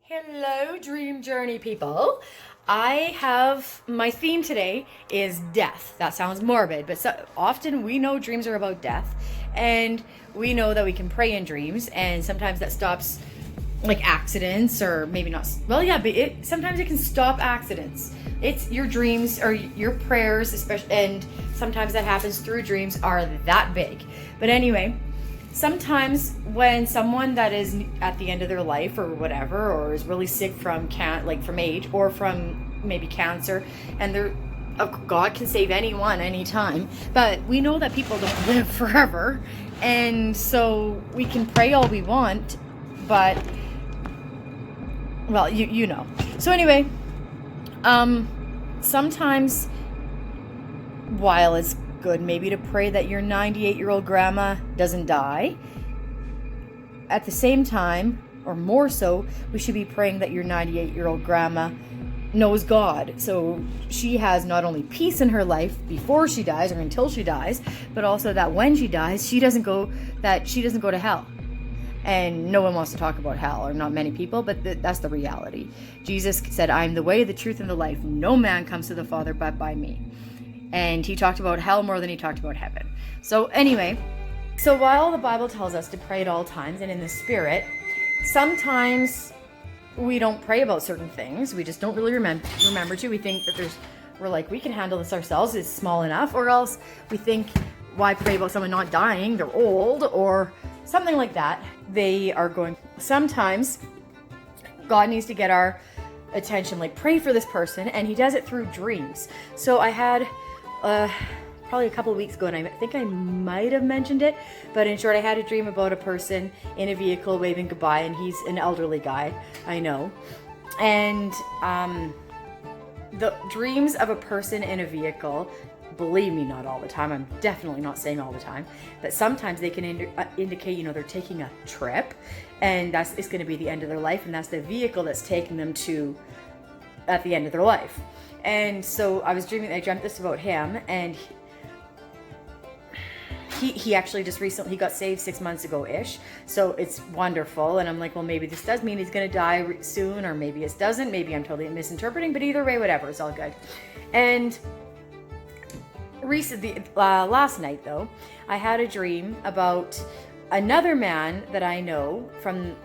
Hello, Dream Journey people. I have my theme today is death. That sounds morbid, but often we know dreams are about death, and we know that we can pray in dreams, and sometimes that stops like accidents, or maybe not. Well, yeah, but sometimes it can stop accidents. It's your dreams or your prayers, especially, and sometimes that happens through dreams, are that big. But anyway, sometimes when someone that is at the end of their life or whatever, or is really sick from from age or from maybe cancer, and God can save anyone anytime, but we know that people don't live forever, and so we can pray all we want, but well, you know. So anyway, sometimes while it's good maybe to pray that your 98-year-old grandma doesn't die, at the same time, or more so, we should be praying that your 98-year-old grandma knows God, so she has not only peace in her life before she dies or until she dies, but also that when she dies, she doesn't go to hell. And no one wants to talk about hell, or not many people, but that's the reality. Jesus said, "I am the way, the truth, and the life. No man comes to the Father but by me." And he talked about hell more than he talked about heaven. So anyway, so while the Bible tells us to pray at all times and in the Spirit, sometimes we don't pray about certain things. We just don't really remember to. We think that we're like, we can handle this ourselves, it's small enough. Or else we think, why pray about someone not dying? They're old, or something like that. Sometimes God needs to get our attention, like pray for this person, and he does it through dreams. So I had probably a couple of weeks ago, and I think I might have mentioned it, but in short, I had a dream about a person in a vehicle waving goodbye, and he's an elderly guy, I know. And the dreams of a person in a vehicle, believe me, not all the time, I'm definitely not saying all the time, but sometimes they can indicate, they're taking a trip, and it's going to be the end of their life, and that's the vehicle that's taking them to at the end of their life. And so I dreamt this about him, and he actually just recently got saved 6 months ago-ish, so it's wonderful. And I'm like, well, maybe this does mean he's going to die soon, or maybe it doesn't. Maybe I'm totally misinterpreting, but either way, whatever, it's all good. And recently, last night though, I had a dream about another man that I know from,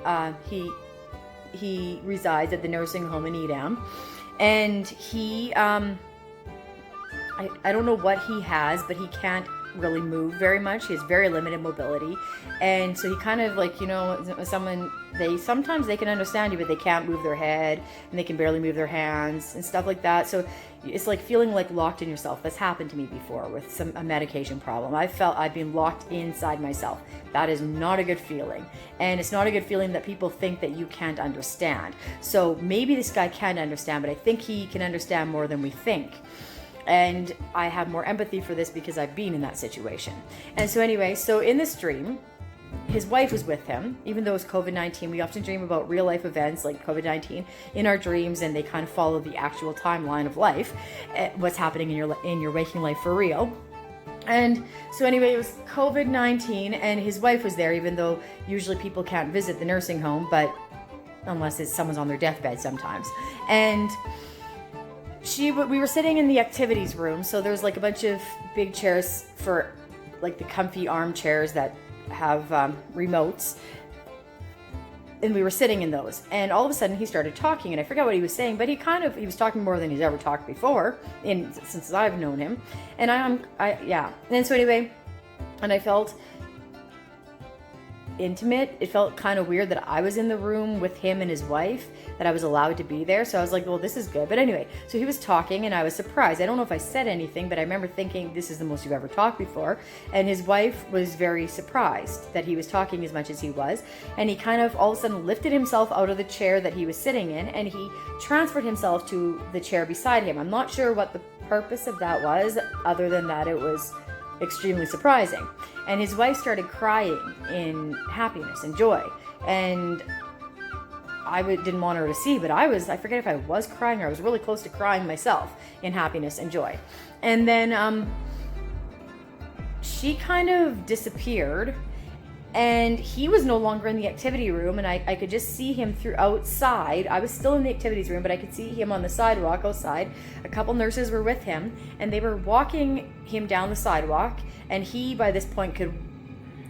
he resides at the nursing home in Edam, and he, I don't know what he has, but he can't really move very much. He has very limited mobility, and so he kind of like, sometimes they can understand you, but they can't move their head, and they can barely move their hands and stuff like that. So it's like feeling like locked in yourself. That's happened to me before with a medication problem. I felt I've been locked inside myself. That is not a good feeling, and it's not a good feeling that people think that you can't understand. So maybe this guy can understand, but I think he can understand more than we think. And I have more empathy for this because I've been in that situation. And so anyway, so in this dream, his wife was with him, even though it's COVID-19. We often dream about real life events like COVID-19 in our dreams, and they kind of follow the actual timeline of life, what's happening in your waking life for real. And so anyway, it was COVID-19, and his wife was there, even though usually people can't visit the nursing home, but unless someone's on their deathbed sometimes. And we were sitting in the activities room, so there's like a bunch of big chairs for like the comfy armchairs that have remotes, and we were sitting in those, and all of a sudden he started talking, and I forgot what he was saying, but he was talking more than he's ever talked before since I've known him. And and so anyway, and I felt intimate. It felt kind of weird that I was in the room with him and his wife, that I was allowed to be there. So I was like, well, this is good. But anyway, so he was talking, and I was surprised. I don't know if I said anything, but I remember thinking, this is the most you've ever talked before. And his wife was very surprised that he was talking as much as he was. And he kind of all of a sudden lifted himself out of the chair that he was sitting in, and he transferred himself to the chair beside him. I'm not sure what the purpose of that was, other than that it was extremely surprising. And his wife started crying in happiness and joy, and I didn't want her to see, but I forget if I was crying, or I was really close to crying myself in happiness and joy. And then she kind of disappeared, And he was no longer in the activity room, and I could just see him through outside. I was still in the activities room, but I could see him on the sidewalk outside. A couple nurses were with him, and they were walking him down the sidewalk, and he, by this point, could...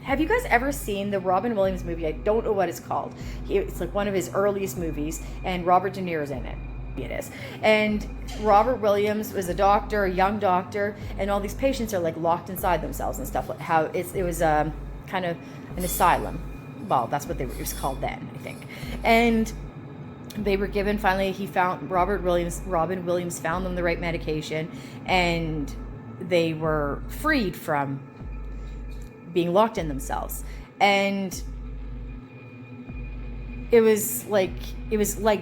Have you guys ever seen the Robin Williams movie? I don't know what it's called. It's like one of his earliest movies, and Robert De Niro's in it. It is. And Robert Williams was a doctor, a young doctor, and all these patients are like locked inside themselves and stuff. Like how it was kind of an asylum. Well, that's what it was called then, I think. And they were given, finally he found, Robin Williams found them the right medication, and they were freed from being locked in themselves. And it was like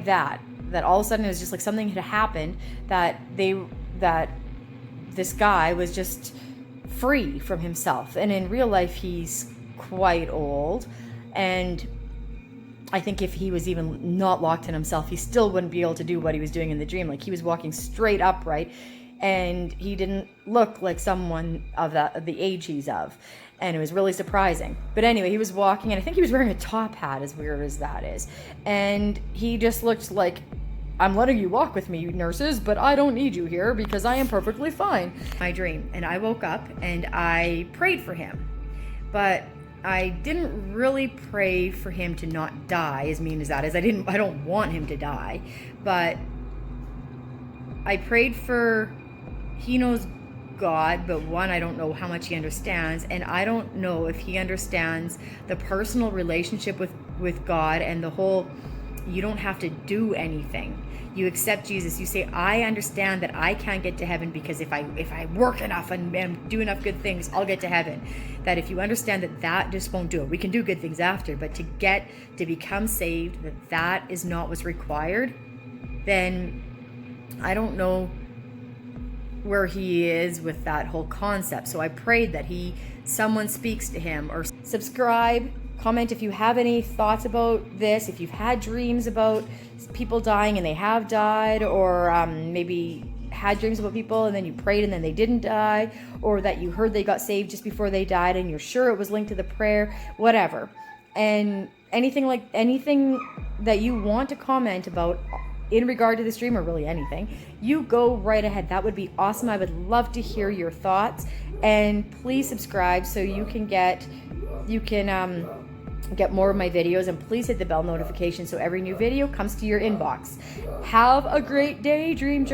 that all of a sudden it was just like something had happened, that this guy was just free from himself. And in real life he's quite old, and I think if he was even not locked in himself, he still wouldn't be able to do what he was doing in the dream. Like, he was walking straight upright, and he didn't look like someone of the age he's of, and it was really surprising. But anyway, he was walking, and I think he was wearing a top hat, as weird as that is, and he just looked like, I'm letting you walk with me, nurses, but I don't need you here because I am perfectly fine. My dream, and I woke up and I prayed for him, but I didn't really pray for him to not die, as mean as that is. I don't want him to die, but I prayed for, he knows God, but one, I don't know how much he understands, and I don't know if he understands the personal relationship with God and the whole, you don't have to do anything. You accept Jesus. You say, I understand that I can't get to heaven because if I work enough and do enough good things, I'll get to heaven. That if you understand that just won't do it. We can do good things after, but to become saved, that is not what's required, then I don't know where he is with that whole concept. So I prayed that someone speaks to him, or subscribe, comment if you have any thoughts about this, if you've had dreams about people dying and they have died, or maybe had dreams about people and then you prayed and then they didn't die, or that you heard they got saved just before they died and you're sure it was linked to the prayer, whatever. And anything that you want to comment about in regard to this dream, or really anything, you go right ahead. That would be awesome. I would love to hear your thoughts, and please subscribe so you can get more of my videos, and please hit the bell notification so every new video comes to your inbox. Have a great day, dreamers.